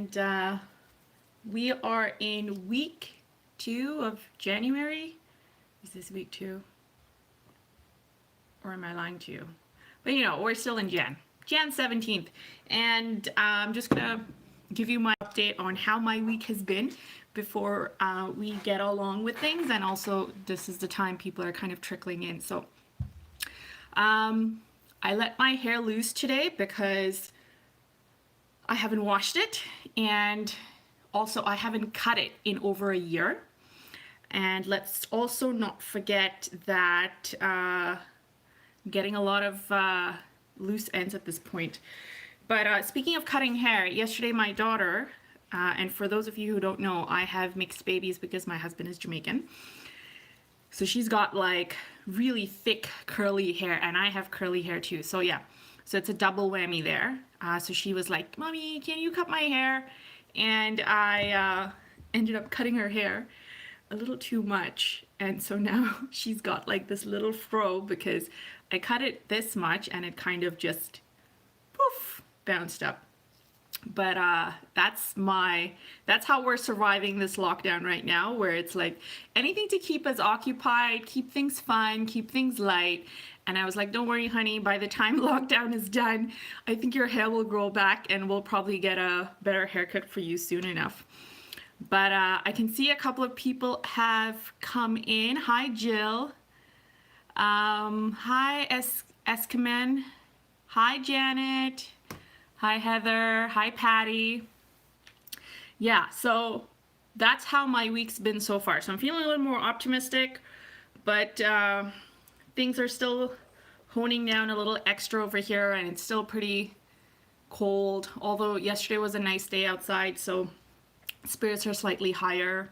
and we are in week 2 of January. Is this week 2? Or am I lying to you? But you know, we're still in Jan 17th, and I'm just gonna give you my update on how my week has been before we get along with things, and also this is the time people are kind of trickling in. So I let my hair loose today because I haven't washed it, and also I haven't cut it in over a year. And let's also not forget that I'm getting a lot of loose ends at this point. But speaking of cutting hair, yesterday my daughter, and for those of you who don't know, I have mixed babies because my husband is Jamaican. So she's got like really thick curly hair, and I have curly hair too. So yeah, so it's a double whammy there. So she was like, "Mommy, can you cut my hair?" And I ended up cutting her hair a little too much. And so now she's got like this little fro because I cut it this much and it kind of just poof, bounced up. But that's how we're surviving this lockdown right now, where it's like anything to keep us occupied, keep things fun, keep things light. And I was like, don't worry, honey, by the time lockdown is done, I think your hair will grow back and we'll probably get a better haircut for you soon enough. But I can see a couple of people have come in. Hi, Jill. Hi, Escoman. Hi, Janet. Hi, Heather. Hi, Patty. Yeah, so that's how my week's been so far. So I'm feeling a little more optimistic, but things are still honing down a little extra over here, and it's still pretty cold. Although yesterday was a nice day outside, so spirits are slightly higher.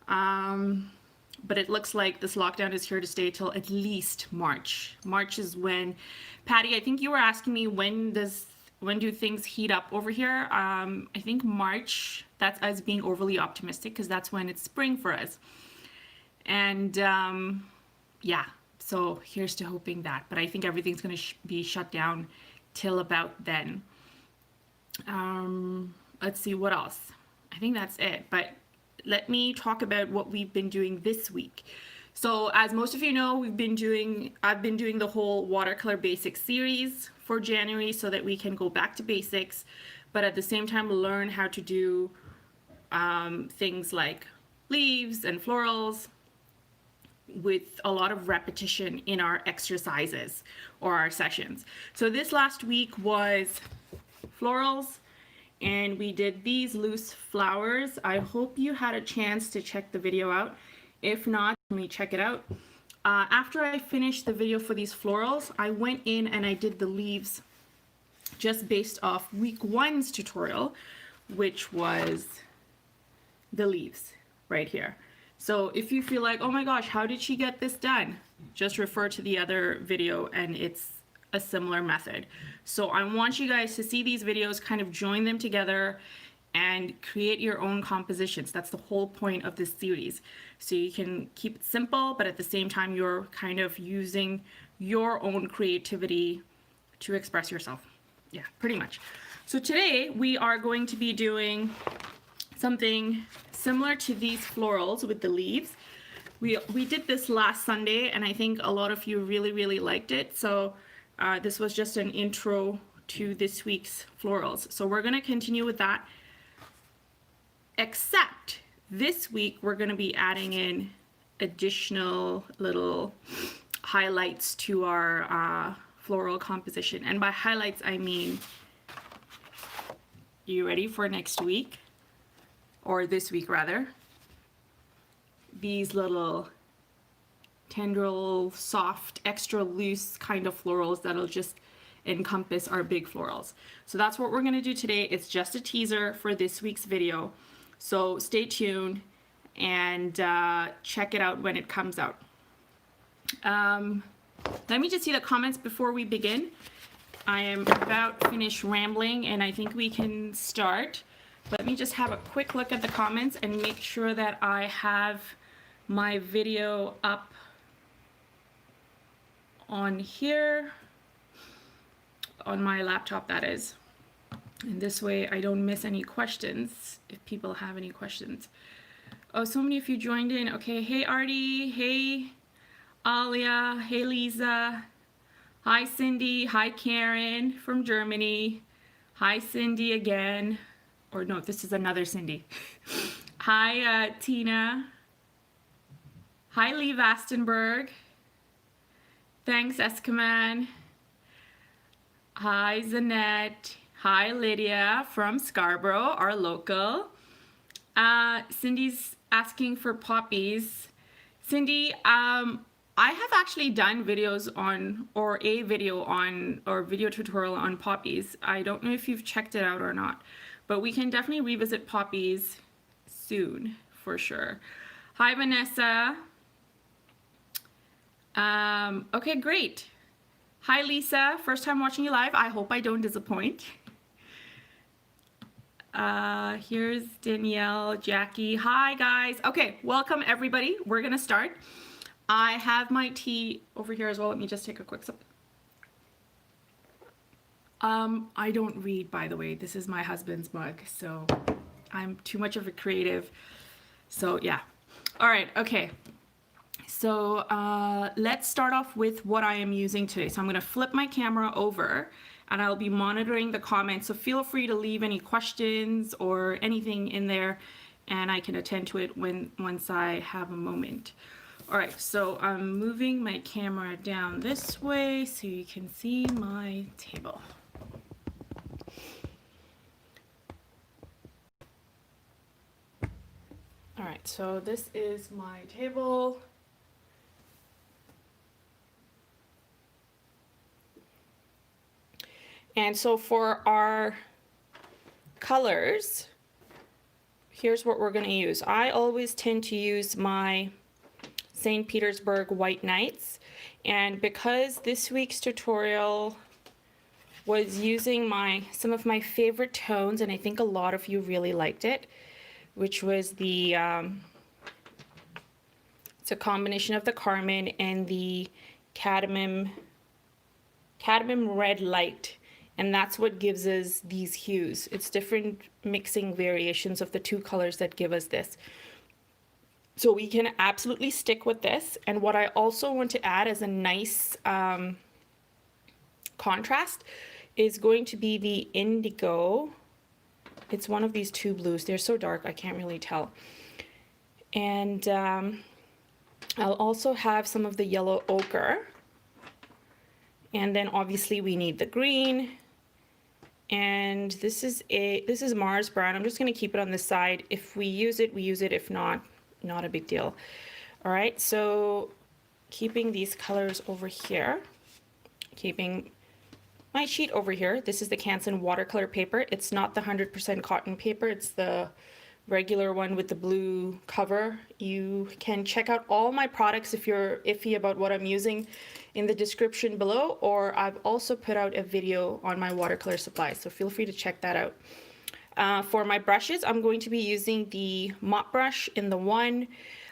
But it looks like this lockdown is here to stay till at least March. March is when, Patty, I think you were asking me when do things heat up over here? I think March, that's us being overly optimistic because that's when it's spring for us. And yeah, so here's to hoping that. But I think everything's going to be shut down till about then. Let's see what else. I think that's it. But let me talk about what we've been doing this week. So as most of you know, I've been doing the whole watercolor basics series for January so that we can go back to basics, but at the same time learn how to do things like leaves and florals with a lot of repetition in our exercises or our sessions. So this last week was florals, and we did these loose flowers. I hope you had a chance to check the video out. If not, let me check it out. After I finished the video for these florals, I went in and I did the leaves just based off week 1's tutorial, which was the leaves right here. So if you feel like, oh my gosh, how did she get this done? Just refer to the other video and it's a similar method. So I want you guys to see these videos, kind of join them together and create your own compositions. That's the whole point of this series. So you can keep it simple, but at the same time, you're kind of using your own creativity to express yourself. Yeah, pretty much. So today we are going to be doing something similar to these florals with the leaves. We did this last Sunday, and I think a lot of you really liked it. So this was just an intro to this week's florals. So we're going to continue with that, except this week we're going to be adding in additional little highlights to our floral composition. And by highlights, I mean, you ready for next week? Or this week rather? These little tendril, soft, extra loose kind of florals that'll just encompass our big florals. So that's what we're going to do today. It's just a teaser for this week's video. So stay tuned and check it out when it comes out. Let me just see the comments before we begin. I am about finished rambling and I think we can start. Let me just have a quick look at the comments and make sure that I have my video up on here, on my laptop that is. And this way I don't miss any questions if people have any questions. Oh, so many of you joined in. Okay, hey Artie, hey Alia, hey Lisa, hi Cindy, hi Karen from Germany, hi Cindy again, or no, this is another Cindy. Hi Tina, hi Lee Vastenberg, thanks Escoman, hi Zanette, hi Lydia from Scarborough, our local. Cindy's asking for poppies. Cindy, I have actually done videos on, or a video on, or video tutorial on poppies. I don't know if you've checked it out or not, but we can definitely revisit poppies soon, for sure. Hi, Vanessa. Okay, great. Hi, Lisa. First time watching you live. I hope I don't disappoint. Here's Danielle, Jackie. Hi, guys. Okay, welcome, everybody. We're going to start. I have my tea over here as well. Let me just take a quick sip. I don't read, by the way. This is my husband's mug, so I'm too much of a creative. So, yeah. All right, okay. So, let's start off with what I am using today. So I'm going to flip my camera over and I'll be monitoring the comments. So feel free to leave any questions or anything in there and I can attend to it once I have a moment. All right, so I'm moving my camera down this way so you can see my table. All right, so this is my table. And so for our colors, here's what we're going to use. I always tend to use my St. Petersburg White Nights, and because this week's tutorial was using some of my favorite tones, and I think a lot of you really liked it, which was the it's a combination of the Carmine and the cadmium red light, and that's what gives us these hues. It's different mixing variations of the two colors that give us this. So we can absolutely stick with this. And what I also want to add as a nice contrast is going to be the indigo. It's one of these two blues. They're so dark, I can't really tell. And I'll also have some of the yellow ochre. And then obviously we need the green. And this is Mars brown. I'm just going to keep it on the side. If we use it, we use it. If not, not a big deal. All right, so keeping these colors over here, keeping my sheet over here. This is the Canson Watercolour paper. It's not the 100% cotton paper. It's the regular one with the blue cover. You can check out all my products if you're iffy about what I'm using in the description below, or I've also put out a video on my watercolor supplies, so feel free to check that out. For my brushes, I'm going to be using the mop brush in the 1.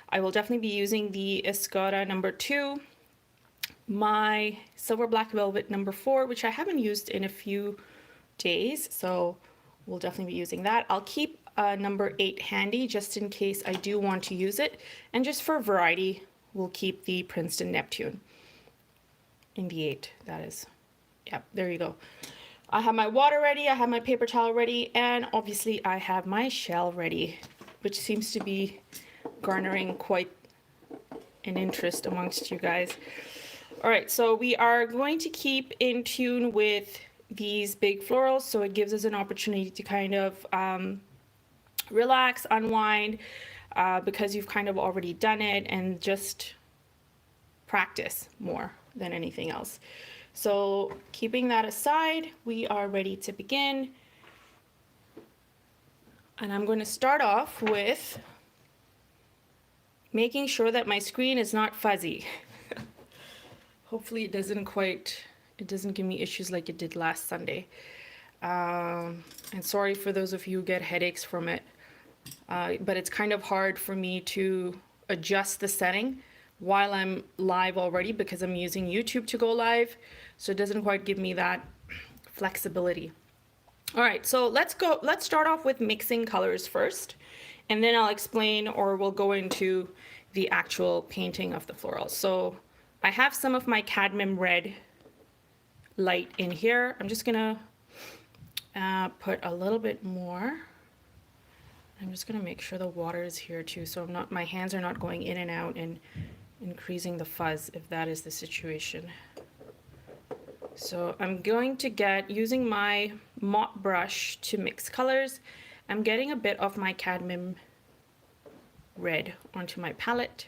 I will definitely be using the Escoda number 2, my silver black velvet number 4, which I haven't used in a few days, so we'll definitely be using that. I'll keep number 8 handy just in case I do want to use it, and just for variety, we'll keep the Princeton Neptune in the 8, that is. Yep, there you go. I have my water ready, I have my paper towel ready, and obviously I have my shell ready, which seems to be garnering quite an interest amongst you guys. All right, so we are going to keep in tune with these big florals, so it gives us an opportunity to kind of relax, unwind, because you've kind of already done it, and just practice more than anything else. So keeping that aside, we are ready to begin. And I'm going to start off with making sure that my screen is not fuzzy. Hopefully it doesn't give me issues like it did last Sunday. And sorry for those of you who get headaches from it. But it's kind of hard for me to adjust the setting while I'm live already because I'm using YouTube to go live. So it doesn't quite give me that flexibility. All right, so let's start off with mixing colors first, and then I'll explain, or we'll go into the actual painting of the florals. So I have some of my cadmium red light in here. I'm just gonna put a little bit more. I'm just gonna make sure the water is here too, so my hands are not going in and out and increasing the fuzz if that is the situation. So I'm going to get, using my mop brush to mix colors, I'm getting a bit of my cadmium red onto my palette.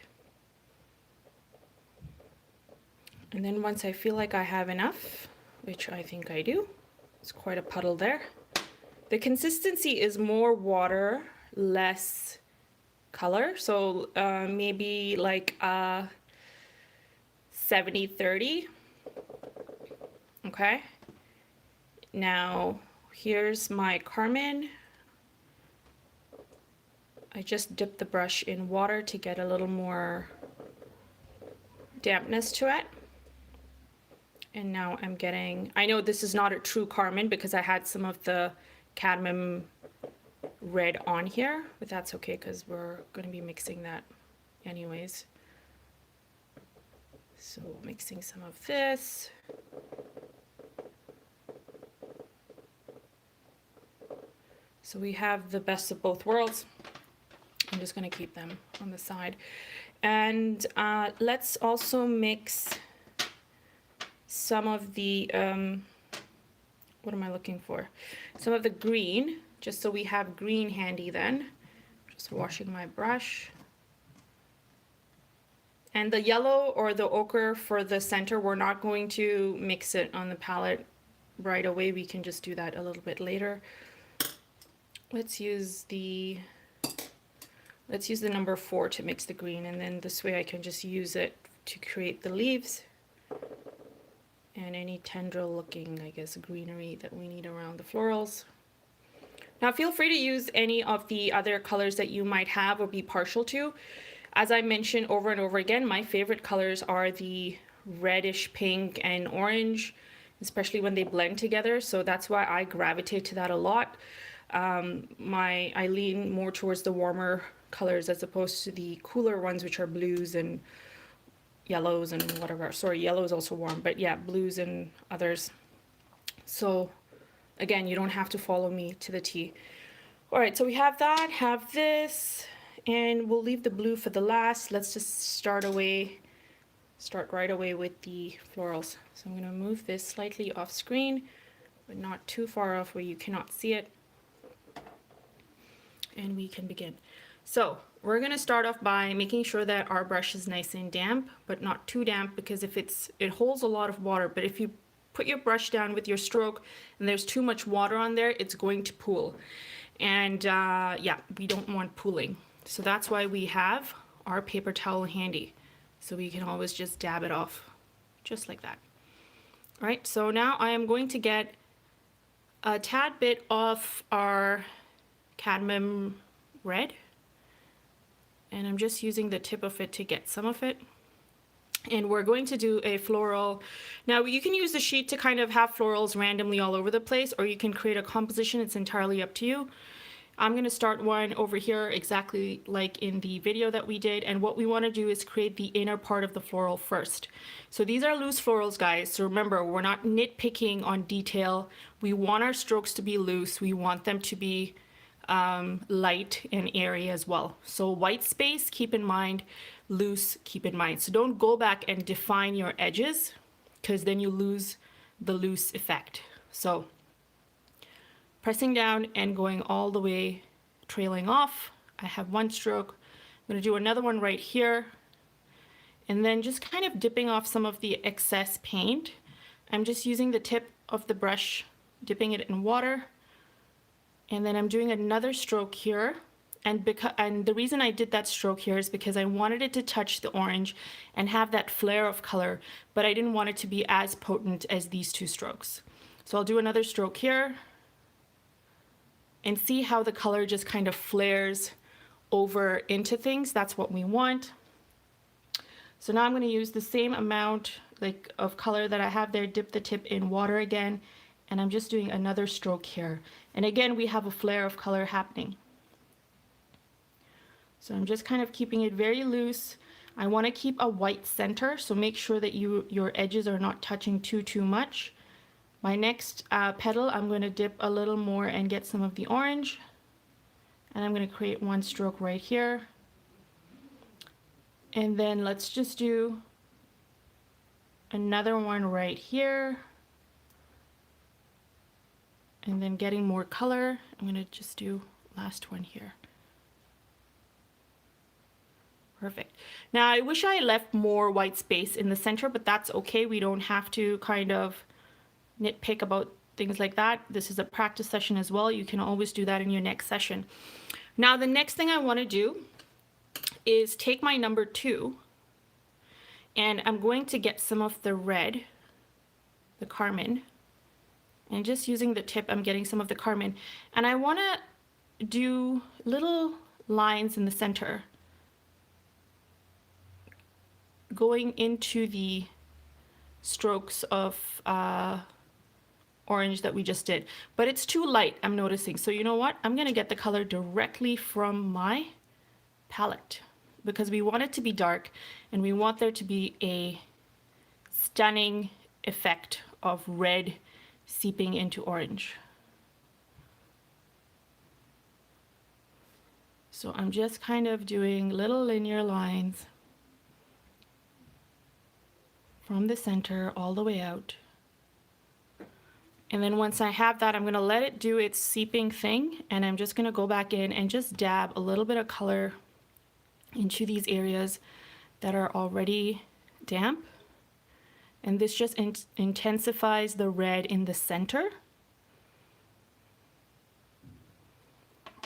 And then once I feel like I have enough, which I think I do, it's quite a puddle there. The consistency is more water, less color. So maybe like 70-30. Okay. Now here's my carmine. I just dipped the brush in water to get a little more dampness to it. And now I'm getting, I know this is not a true carmine because I had some of the cadmium red on here, but that's okay because we're going to be mixing that anyways. So mixing some of this. So we have the best of both worlds. I'm just going to keep them on the side. And let's also mix some of the, what am I looking for? Some of the green, just so we have green handy then. Just washing my brush. And the yellow or the ochre for the center, we're not going to mix it on the palette right away. We can just do that a little bit later. Let's use the number 4 to mix the green, and then this way I can just use it to create the leaves and any tendril looking, I guess, greenery that we need around the florals. Now feel free to use any of the other colors that you might have or be partial to. As I mentioned over and over again, my favorite colors are the reddish pink and orange, especially when they blend together, so that's why I gravitate to that a lot. I lean more towards the warmer colors as opposed to the cooler ones, which are blues and yellows and whatever. Sorry, yellow is also warm, but yeah, blues and others. So again, you don't have to follow me to the T. All right, so we have that, have this, and we'll leave the blue for the last. Let's just start right away with the florals. So I'm going to move this slightly off screen, but not too far off where you cannot see it. And we can begin. So we're going to start off by making sure that our brush is nice and damp, but not too damp, because if it holds a lot of water, but if you put your brush down with your stroke and there's too much water on there, it's going to pool. And yeah, we don't want pooling. So that's why we have our paper towel handy. So we can always just dab it off, just like that. All right, so now I am going to get a tad bit of our cadmium red, and I'm just using the tip of it to get some of it, and we're going to do a floral. Now you can use the sheet to kind of have florals randomly all over the place, or you can create a composition. It's entirely up to you. I'm going to start one over here exactly like in the video that we did, and what we want to do is create the inner part of the floral first. So these are loose florals, guys, so remember, we're not nitpicking on detail. We want our strokes to be loose. We want them to be light and airy as well. So white space, keep in mind, loose, keep in mind. So don't go back and define your edges, because then you lose the loose effect. So pressing down and going all the way, trailing off. I have one stroke. I'm going to do another one right here, and then just kind of dipping off some of the excess paint. I'm just using the tip of the brush, dipping it in water. And then I'm doing another stroke here, and the reason I did that stroke here is because I wanted it to touch the orange and have that flare of color, but I didn't want it to be as potent as these two strokes. So I'll do another stroke here, and see how the color just kind of flares over into things. That's what we want. So now I'm going to use the same amount of color that I have there, dip the tip in water again, And I'm just doing another stroke here. And again, we have a flare of color happening. So I'm just kind of keeping it very loose. I want to keep a white center, so make sure that your edges are not touching too much. My next petal, I'm going to dip a little more and get some of the orange. And I'm going to create one stroke right here. And then let's just do another one right here. And then getting more color, I'm going to just do last one here. Perfect. Now I wish I left more white space in the center, but that's okay. We don't have to kind of nitpick about things like that. This is a practice session as well. You can always do that in your next session. Now the next thing I want to do is take my number 2 and I'm going to get some of the red, the carmine, and just using the tip I'm getting some of the carmine, and I want to do little lines in the center going into the strokes of orange that we just did, but it's too light, I'm noticing. So you know what, I'm gonna get the color directly from my palette because we want it to be dark and we want there to be a stunning effect of red seeping into orange. So I'm just kind of doing little linear lines from the center all the way out. And then once I have that, I'm going to let it do its seeping thing, and I'm just going to go back in and just dab a little bit of color into these areas that are already damp. And this just intensifies the red in the center.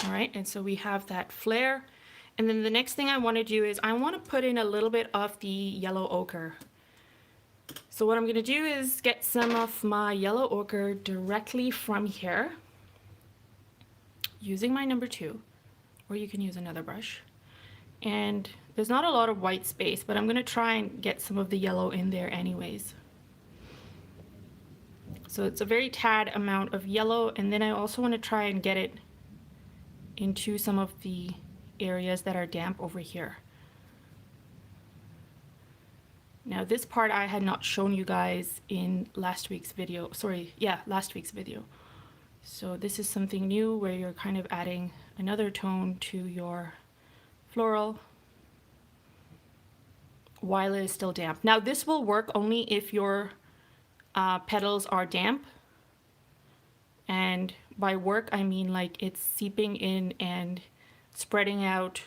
All right, and so we have that flare. And then the next thing I want to do is I want to put in a little bit of the yellow ochre. So what I'm going to do is get some of my yellow ochre directly from here using my number 2, or you can use another brush. And there's not a lot of white space, but I'm going to try and get some of the yellow in there anyways. So it's a very tad amount of yellow, and then I also want to try and get it into some of the areas that are damp over here. Now this part I had not shown you guys in last week's video. Last week's video. So this is something new where you're kind of adding another tone to your floral while it is still damp. Now this will work only if your petals are damp. And by work I mean like it's seeping in and spreading out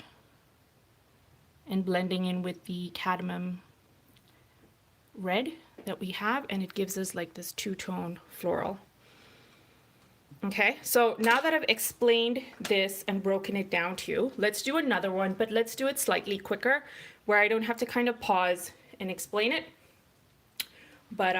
and blending in with the cadmium red that we have, and it gives us like this two-tone floral. Okay, so now that I've explained this and broken it down to you, let's do another one, but let's do it slightly quicker where I don't have to kind of pause and explain it, but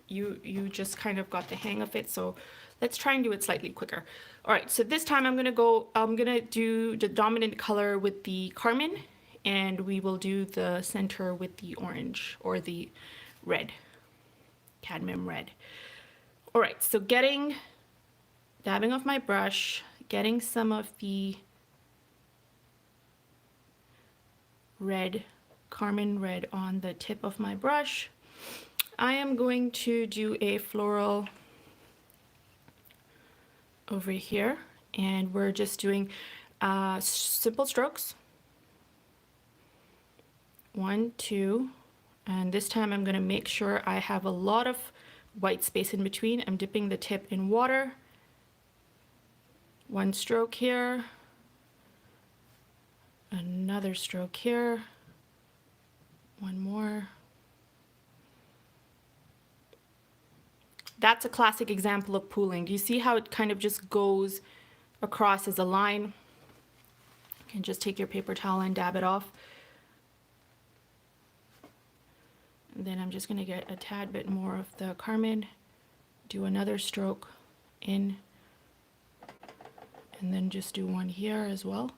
you just kind of got the hang of it. So let's try and do it slightly quicker. All right, so this time I'm gonna do the dominant color with the carmine, and we will do the center with the orange or the red, cadmium red. All right, so dabbing off my brush, getting some of the red, carmine red on the tip of my brush. I am going to do a floral over here, and we're just doing simple strokes. 1, 2, and this time I'm going to make sure I have a lot of white space in between. I'm dipping the tip in water. 1 stroke here, another stroke here, 1 more. That's a classic example of pooling. Do you see how it kind of just goes across as a line? You can just take your paper towel and dab it off. And then I'm just going to get a tad bit more of the carmine, do another stroke in, and then just do 1 here as well.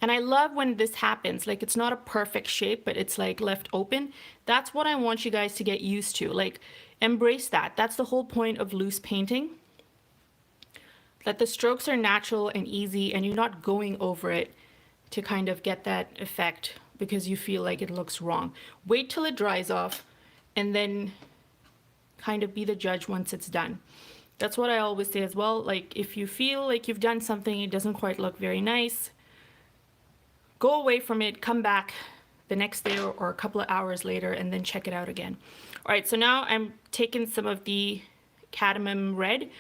And I love when this happens, like it's not a perfect shape, but it's like left open. That's what I want you guys to get used to. Like embrace that. That's the whole point of loose painting. That the strokes are natural and easy and you're not going over it to kind of get that effect because you feel like it looks wrong. Wait till it dries off and then kind of be the judge once it's done. That's what I always say as well. Like if you feel like you've done something, it doesn't quite look very nice, go away from it, come back the next day or a couple of hours later and then check it out again. All right, so now I'm taking some of the cadmium red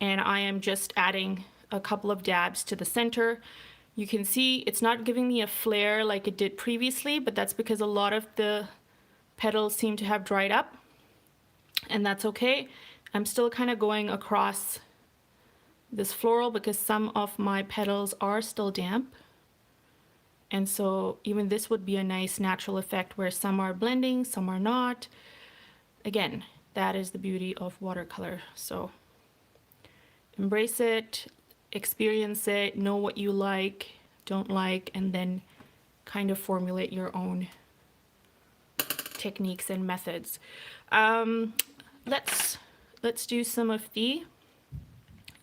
and I am just adding a couple of dabs to the center. You can see it's not giving me a flare like it did previously, but that's because a lot of the petals seem to have dried up, and that's okay. I'm still kind of going across this floral because some of my petals are still damp. And so even this would be a nice natural effect where some are blending, some are not. Again, that is the beauty of watercolor. So embrace it, experience it, know what you like, don't like, and then kind of formulate your own techniques and methods. Let's do some of the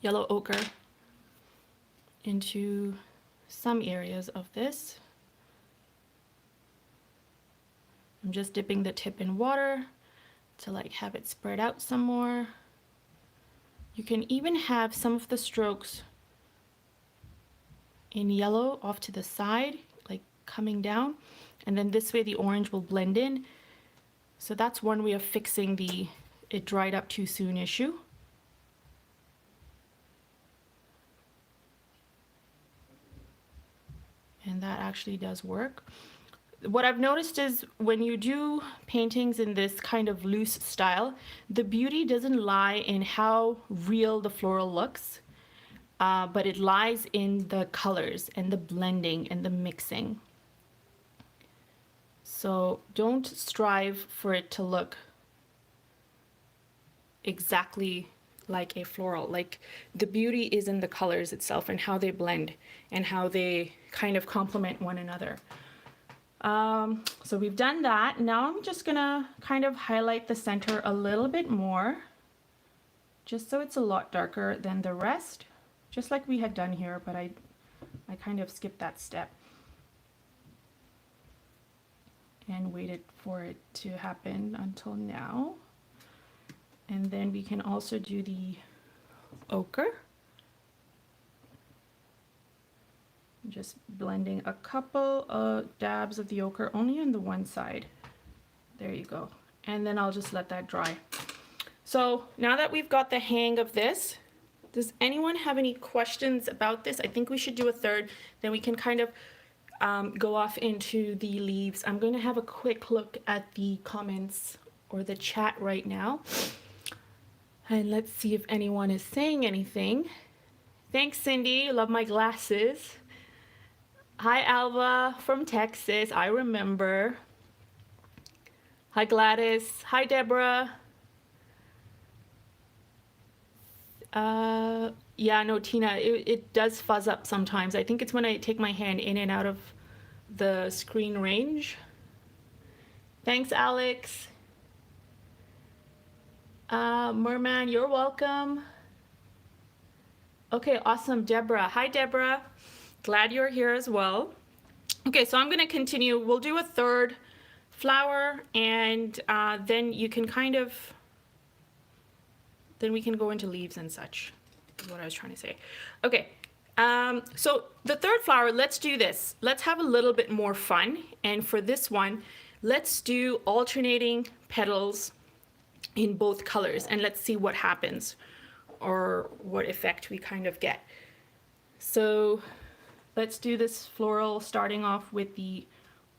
yellow ochre into some areas of this. I'm just dipping the tip in water to like have it spread out some more. You can even have some of the strokes in yellow off to the side, like coming down, and then this way the orange will blend in. So that's one way of fixing the it dried up too soon issue. And that actually does work. What I've noticed is when you do paintings in this kind of loose style, the beauty doesn't lie in how real the floral looks, but it lies in the colors and the blending and the mixing. So don't strive for it to look exactly like a floral. Like the beauty is in the colors itself and how they blend and how they kind of complement one another. So we've done that. Now I'm just gonna kind of highlight the center a little bit more, just so it's a lot darker than the rest, just like we had done here, but I kind of skipped that step and waited for it to happen until now. And then we can also do the ochre. Just blending a couple of dabs of the ochre only on the one side. There you go. And then I'll just let that dry. So now that we've got the hang of this, does anyone have any questions about this? I think we should do a third, then we can kind of go off into the leaves. I'm going to have a quick look at the comments or the chat right now. And let's see if anyone is saying anything. Thanks, Cindy. Love my glasses. Hi, Alva from Texas. I remember. Hi, Gladys. Hi, Deborah. Yeah, no, Tina, it does fuzz up sometimes. I think it's when I take my hand in and out of the screen range. Thanks, Alex. Merman, you're welcome. Okay, awesome, Deborah. Hi, Deborah. Glad you're here as well. Okay, so I'm going to continue. We'll do a third flower, and then you can kind of, then we can go into leaves and such, is what I was trying to say. Okay, so the third flower, let's do this. Let's have a little bit more fun, and for this one, let's do alternating petals in both colors, and let's see what happens or what effect we kind of get. So let's do this floral starting off with the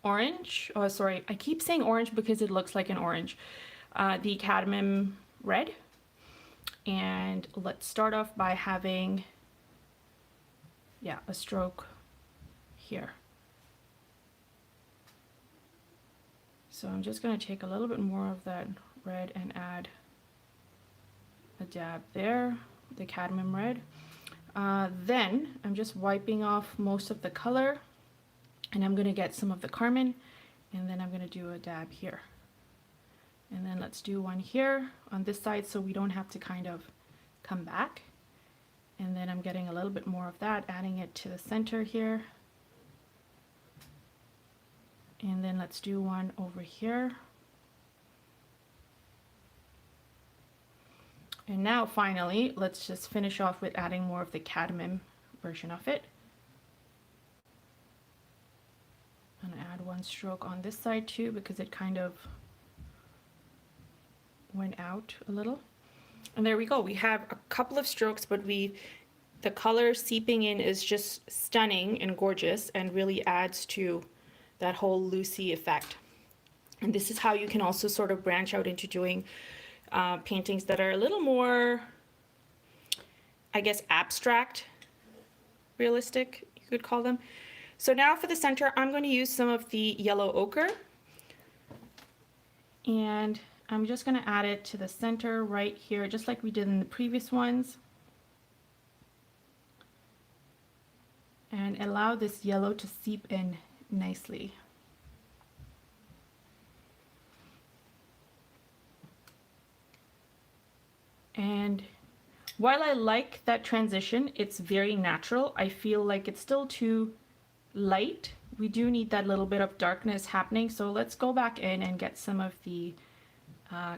orange. Oh, sorry, I keep saying orange because it looks like an orange. The cadmium red. And let's start off by having, yeah, a stroke here. So I'm just going to take a little bit more of that red and add a dab there, the cadmium red. Then I'm just wiping off most of the color And I'm going to get some of the carmine, and then I'm going to do a dab here. And then let's do one here on this side so we don't have to kind of come back. And then I'm getting a little bit more of that, adding it to the center here. And then let's do one over here. And now finally, let's just finish off with adding more of the cadmium version of it. I'm gonna add one stroke on this side too because it kind of went out a little. And there we go. We have a couple of strokes, but the color seeping in is just stunning and gorgeous and really adds to that whole Lucy effect. And this is how you can also sort of branch out into doing paintings that are a little more, I guess, abstract, realistic, you could call them. So now for the center, I'm going to use some of the yellow ochre. And I'm just going to add it to the center right here, just like we did in the previous ones. And allow this yellow to seep in nicely. And while I like that transition, it's very natural. I feel like it's still too light. We do need that little bit of darkness happening. So let's go back in and get some of the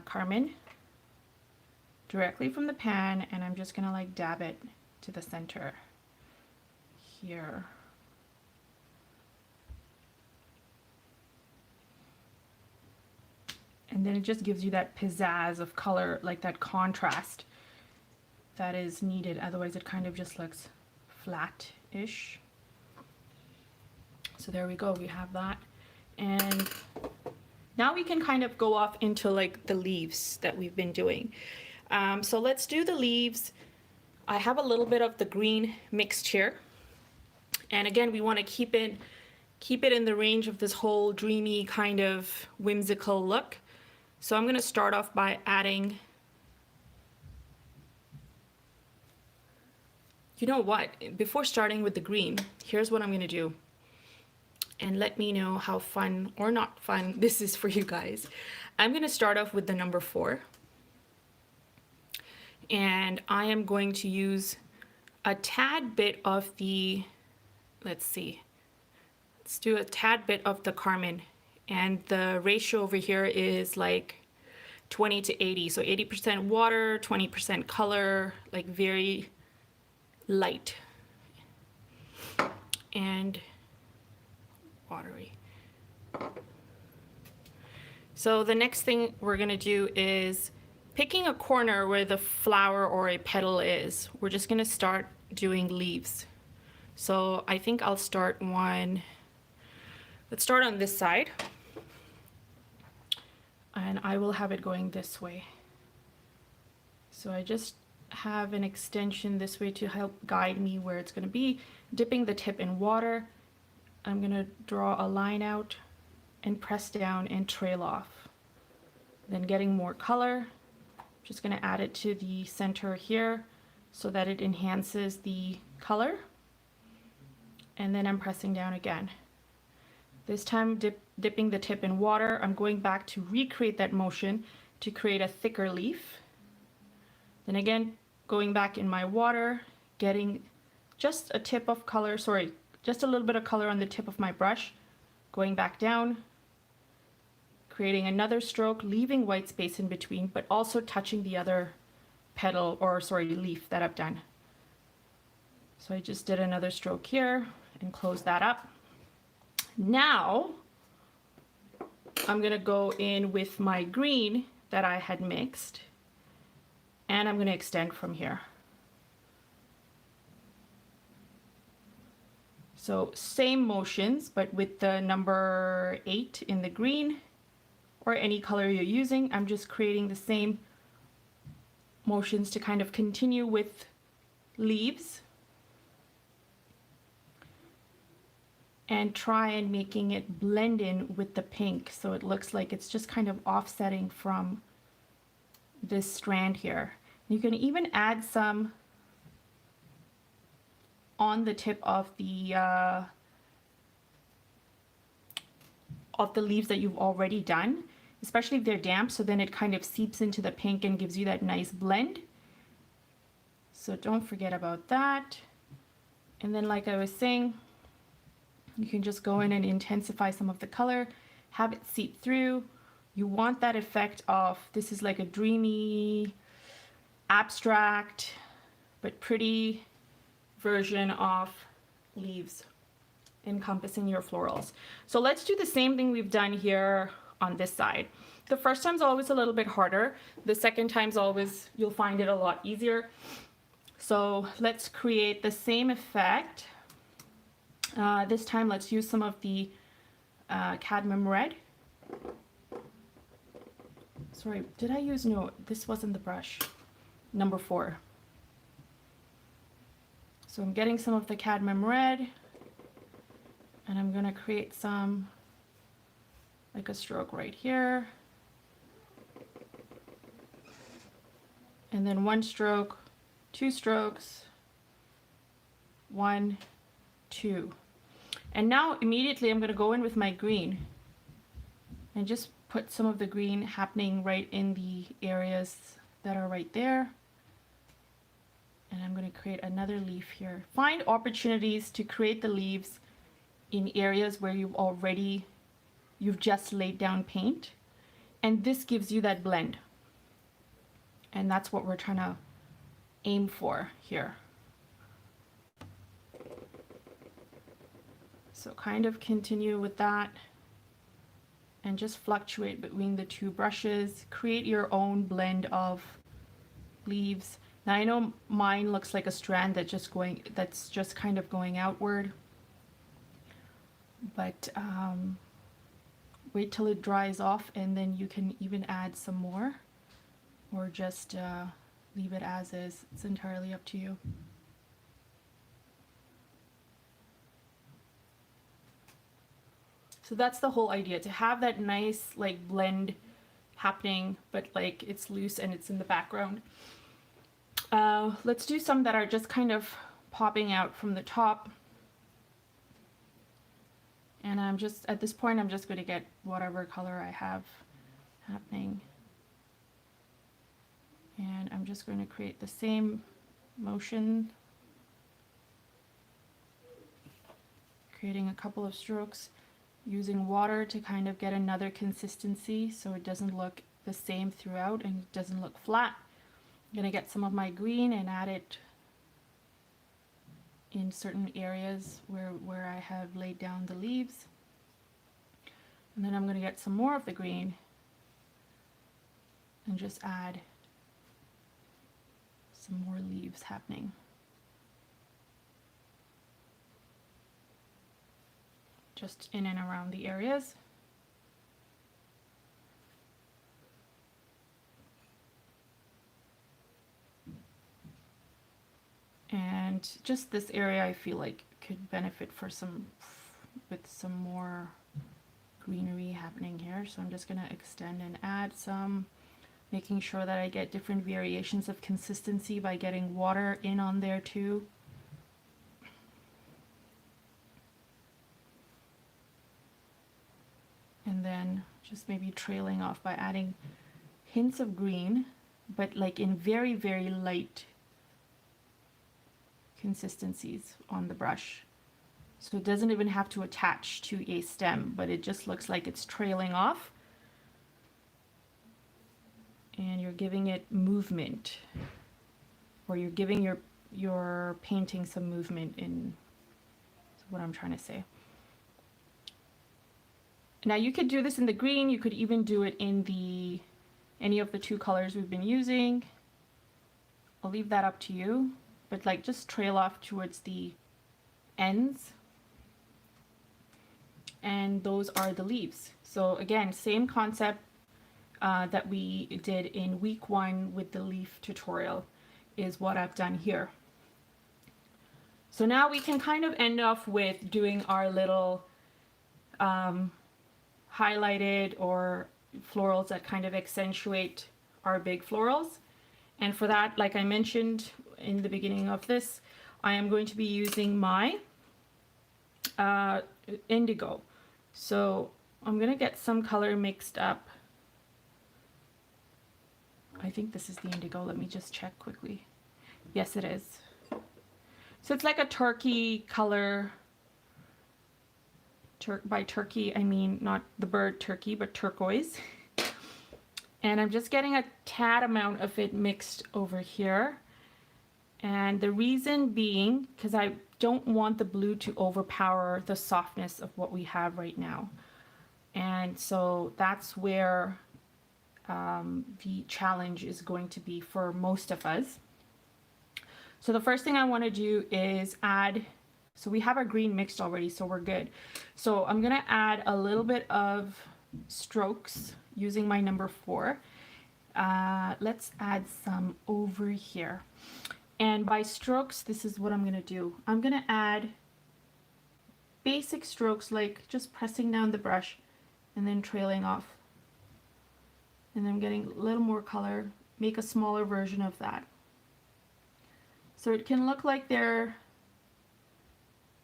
carmine directly from the pan, and I'm just gonna like dab it to the center here. And then it just gives you that pizzazz of color, like that contrast that is needed. Otherwise it kind of just looks flat-ish. So there we go, we have that. And now we can kind of go off into like the leaves that we've been doing. So let's do the leaves. I have a little bit of the green mixed here. And again, we want to keep it in the range of this whole dreamy kind of whimsical look. So I'm going to start off by adding, you know what, before starting with the green, here's what I'm going to do. And let me know how fun or not fun this is for you guys. I'm going to start off with the number 4. And I am going to use a tad bit of the, let's do a tad bit of the carmine. And the ratio over here is like 20 to 80. So 80% water, 20% color, like very light and watery. So the next thing we're gonna do is picking a corner where the flower or a petal is. We're just gonna start doing leaves. So I think I'll start one, let's start on this side. And I will have it going this way. So I just have an extension this way to help guide me where it's going to be. Dipping the tip in water, I'm going to draw a line out and press down and trail off. Then getting more color, just going to add it to the center here so that it enhances the color. And then I'm pressing down again. This time dipping the tip in water, I'm going back to recreate that motion to create a thicker leaf. Then again, going back in my water, getting just a tip of color, just a little bit of color on the tip of my brush, going back down, creating another stroke, leaving white space in between, but also touching the other petal, or leaf that I've done. So I just did another stroke here and close that up. Now I'm going to go in with my green that I had mixed, and I'm going to extend from here. So same motions, but with the number 8 in the green, or any color you're using. I'm just creating the same motions to kind of continue with leaves. And try and making it blend in with the pink so it looks like it's just kind of offsetting from this strand here. You can even add some on the tip of the of the leaves that you've already done, especially if they're damp, so then it kind of seeps into the pink and gives you that nice blend. So don't forget about that. And then like I was saying, you can just go in and intensify some of the color, have it seep through. You want that effect of, this is like a dreamy, abstract, but pretty version of leaves encompassing your florals. So let's do the same thing we've done here on this side. The first time's always a little bit harder. The second time's always, you'll find it a lot easier. So let's create the same effect. This time let's use some of the cadmium red. Sorry, did I use, no, this wasn't the brush. Number 4. So I'm getting some of the cadmium red, and I'm gonna create some, like a stroke right here. And then 1 stroke, 2 strokes, 1, 2. And now immediately I'm gonna go in with my green and just put some of the green happening right in the areas that are right there. And I'm going to create another leaf here. Find opportunities to create the leaves in areas where you've just laid down paint. And this gives you that blend. And that's what we're trying to aim for here. So kind of continue with that. And just fluctuate between the 2 brushes. Create your own blend of leaves. Now I know mine looks like a strand that's just kind of going outward. But wait till it dries off, and then you can even add some more, or just leave it as is. It's entirely up to you. So that's the whole idea, to have that nice like blend happening, but like it's loose and it's in the background. Let's do some that are just kind of popping out from the top. And I'm just, at this point, I'm just going to get whatever color I have happening. And I'm just going to create the same motion, creating a couple of strokes, using water to kind of get another consistency so it doesn't look the same throughout and it doesn't look flat. I'm going to get some of my green and add it in certain areas where I have laid down the leaves. And then I'm going to get some more of the green and just add some more leaves happening. Just in and around the areas. And just this area I feel like could benefit with some more greenery happening here. So I'm just going to extend and add some, making sure that I get different variations of consistency by getting water in on there too. And then just maybe trailing off by adding hints of green, but like in very, very light consistencies on the brush. So it doesn't even have to attach to a stem, but it just looks like it's trailing off. And you're giving it movement, or you're giving your painting some movement in, is what I'm trying to say. Now you could do this in the green, you could even do it in any of the 2 colors we've been using. I'll leave that up to you, but like just trail off towards the ends. And those are the leaves. So again, same concept that we did in week 1 with the leaf tutorial is what I've done here. So now we can kind of end off with doing our little highlighted or florals that kind of accentuate our big florals. And for that, like I mentioned in the beginning of this, I am going to be using my indigo. So I'm gonna get some color mixed up. I think this is the indigo. Let me just check quickly. Yes, it is. So it's like a turkey color. By turkey, I mean not the bird turkey, but turquoise. And I'm just getting a tad amount of it mixed over here. And the reason being, because I don't want the blue to overpower the softness of what we have right now. And so that's where the challenge is going to be for most of us. So the first thing I want to do is add, so we have our green mixed already, so we're good. So I'm going to add a little bit of strokes using my number 4. Let's add some over here. And by strokes, this is what I'm going to do. I'm going to add basic strokes, like just pressing down the brush and then trailing off. And then getting a little more color, make a smaller version of that. So it can look like they're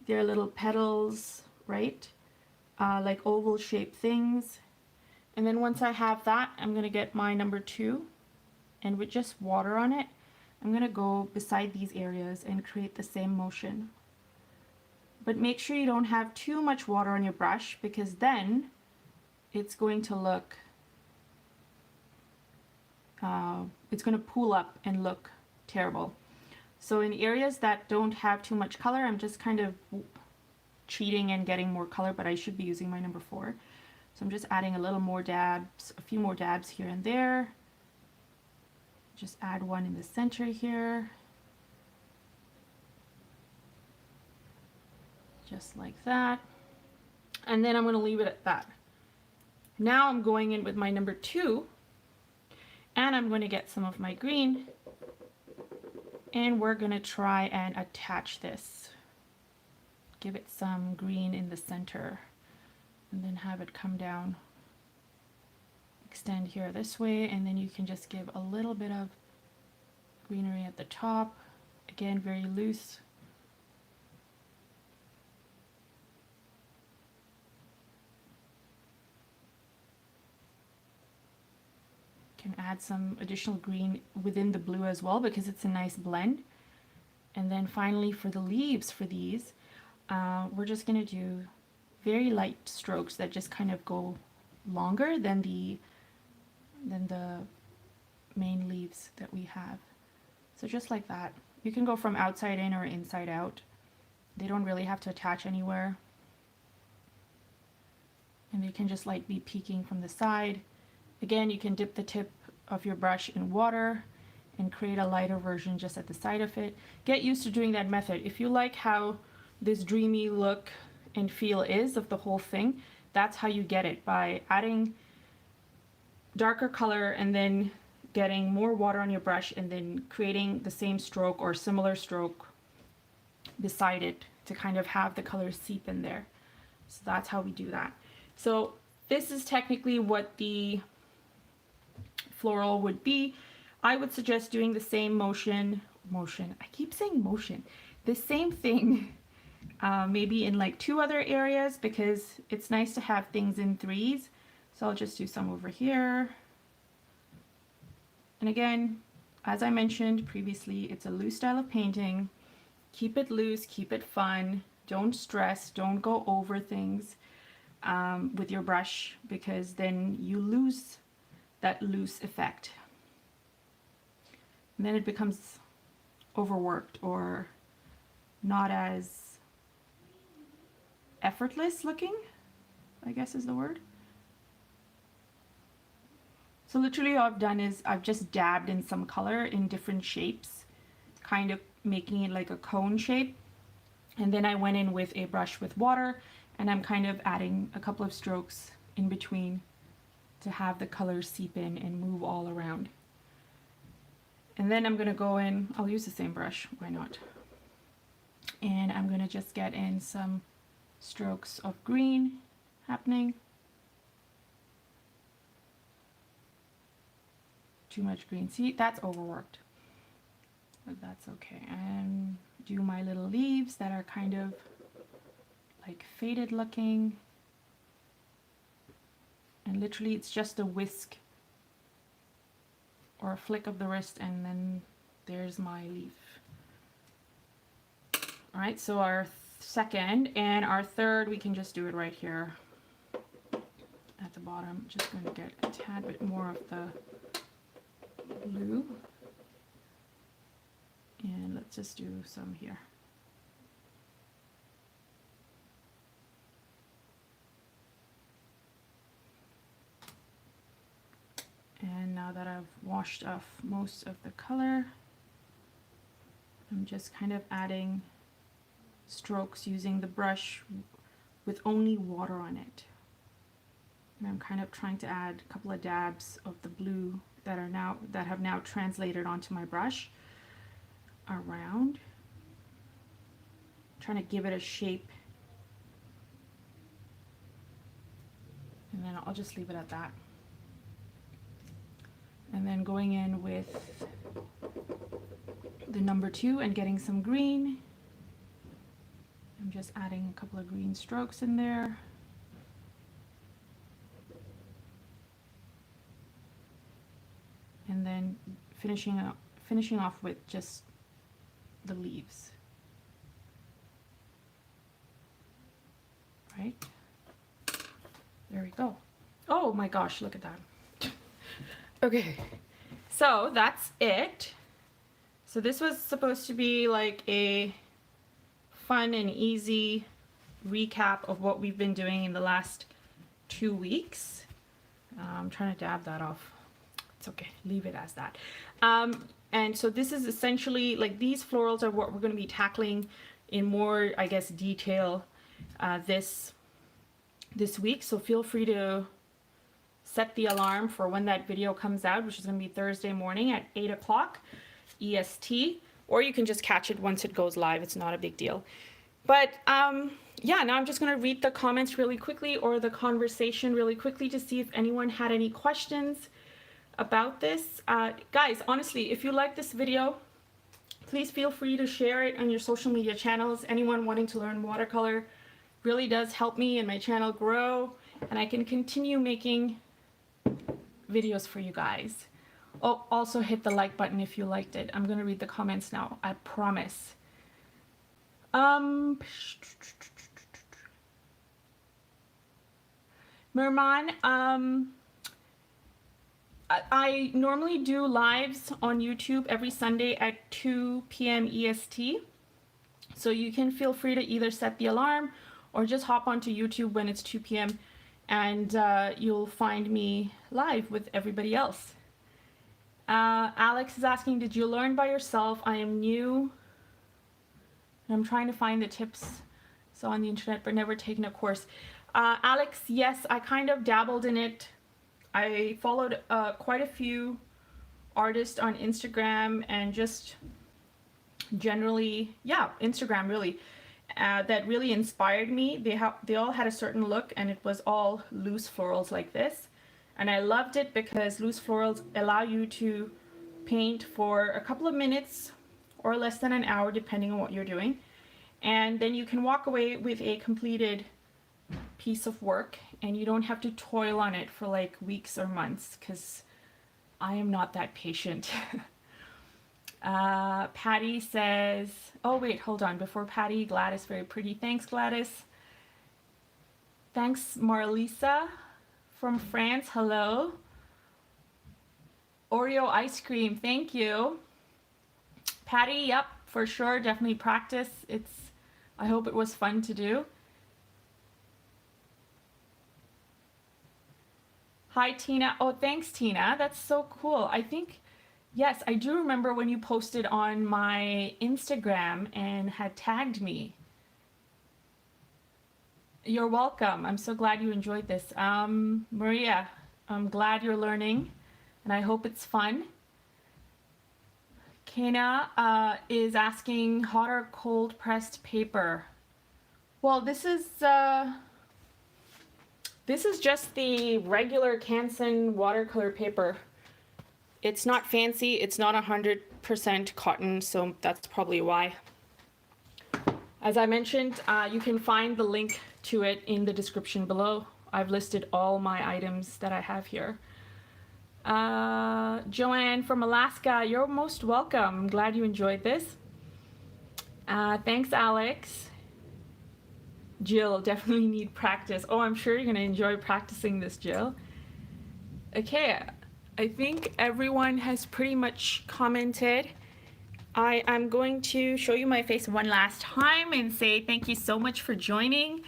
little petals, right? Like oval shaped things. And then once I have that, I'm gonna get my number 2, and with just water on it, I'm gonna go beside these areas and create the same motion. But make sure you don't have too much water on your brush, because then it's going to look, it's going to pool up and look terrible. So in areas that don't have too much color, I'm just kind of cheating and getting more color, but I should be using my number 4. So I'm just adding a little more dabs, a few more dabs here and there. Just add one in the center here. Just like that. And then I'm going to leave it at that. Now I'm going in with my number 2, and I'm going to get some of my green, and we're going to try and attach this. Give it some green in the center, and then have it come down. Extend here this way, and then you can just give a little bit of greenery at the top. Again, very loose. Can add some additional green within the blue as well, because it's a nice blend. And then finally, for the leaves for these, we're just going to do very light strokes that just kind of go longer than the main leaves that we have. So just like that. You can go from outside in or inside out. They don't really have to attach anywhere. And they can just like be peeking from the side. Again, you can dip the tip of your brush in water and create a lighter version just at the side of it. Get used to doing that method. If you like how this dreamy look and feel is of the whole thing, that's how you get it, by adding darker color and then getting more water on your brush and then creating the same stroke or similar stroke beside it to kind of have the color seep in there. So that's how we do that. So this is technically what the floral would be. I would suggest doing the same motion, I keep saying motion, the same thing, maybe in like 2 other areas, because it's nice to have things in 3s. So I'll just do some over here. And again, as I mentioned previously, it's a loose style of painting. Keep it loose, keep it fun, don't stress, don't go over things with your brush, because then you lose that loose effect. And then it becomes overworked or not as effortless looking, I guess is the word. So literally all I've done is I've just dabbed in some color in different shapes, kind of making it like a cone shape. And then I went in with a brush with water, and I'm kind of adding a couple of strokes in between to have the color seep in and move all around. And then I'm going to go in, I'll use the same brush, why not? And I'm going to just get in some strokes of green happening. Too much green, see, that's overworked, but that's okay. And do my little leaves that are kind of like faded looking. And literally it's just a whisk or a flick of the wrist, and then there's my leaf. All right, so our second and our third, we can just do it right here at the bottom. Just going to get a tad bit more of the blue. And let's just do some here. And now that I've washed off most of the color, I'm just kind of adding strokes using the brush with only water on it. And I'm kind of trying to add a couple of dabs of the blue that have now translated onto my brush around. Trying to give it a shape. And then I'll just leave it at that. And then going in with the number 2 and getting some green. I'm just adding a couple of green strokes in there. And then finishing off with just the leaves. Right? There we go. Oh my gosh, look at that. Okay, so that's it. So this was supposed to be like a fun and easy recap of what we've been doing in the last 2 weeks. I'm trying to dab that off. It's okay, leave it as that. And so this is essentially, like, these florals are what we're going to be tackling in more, I guess, detail this week. So feel free to set the alarm for when that video comes out, which is going to be Thursday morning at 8 o'clock EST, or you can just catch it once it goes live. It's not a big deal. But yeah, now I'm just going to read the comments really quickly, or the conversation really quickly, to see if anyone had any questions about this. Guys, honestly, if you like this video, please feel free to share it on your social media channels. Anyone wanting to learn watercolor really does help me and my channel grow, and I can continue making videos for you guys. Oh, also hit the like button if you liked it. I'm gonna read the comments now, I promise. Merman, I normally do lives on YouTube every Sunday at 2 p.m. EST. So you can feel free to either set the alarm or just hop onto YouTube when it's 2 p.m. and you'll find me live with everybody else. Alex is asking, did you learn by yourself? I am new. I'm trying to find the tips on the internet, but never taken a course. Alex, yes, I kind of dabbled in it. I followed quite a few artists on Instagram, and just generally, yeah, Instagram really, that really inspired me. They all had a certain look, and it was all loose florals like this. And I loved it because loose florals allow you to paint for a couple of minutes or less than an hour, depending on what you're doing. And then you can walk away with a completed piece of work, and you don't have to toil on it for like weeks or months, because I am not that patient. Patty says, oh wait, hold on, before Patty, Gladys, very pretty. Thanks, Gladys. Thanks, Marlisa from France, hello. Oreo ice cream, thank you. Patty, yep, for sure, definitely practice. I hope it was fun to do. Hi, Tina. Oh, thanks, Tina. That's so cool. I think, yes, I do remember when you posted on my Instagram and had tagged me. You're welcome. I'm so glad you enjoyed this. Maria, I'm glad you're learning, and I hope it's fun. Kana is asking, hot or cold pressed paper? Well, this is just the regular Canson watercolor paper. It's not fancy. It's not 100% cotton, so that's probably why. As I mentioned, you can find the link to it in the description below. I've listed all my items that I have here. Joanne from Alaska, you're most welcome. I'm glad you enjoyed this. Thanks, Alex. Jill, definitely need practice. Oh, I'm sure you're going to enjoy practicing this, Jill. Okay, I think everyone has pretty much commented. I'm going to show you my face one last time and say thank you so much for joining.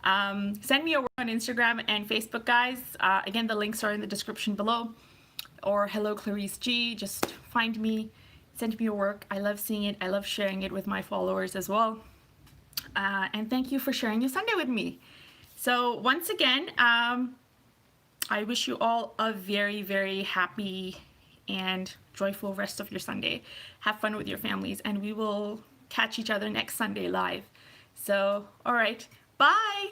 Send me a word on Instagram and Facebook, guys. Again, the links are in the description below. Or hello, Clarice G. Just find me, send me your work. I love seeing it. I love sharing it with my followers as well. And thank you for sharing your Sunday with me. So once again, I wish you all a very, very happy and joyful rest of your Sunday. Have fun with your families, and we will catch each other next Sunday live. So, all right, bye.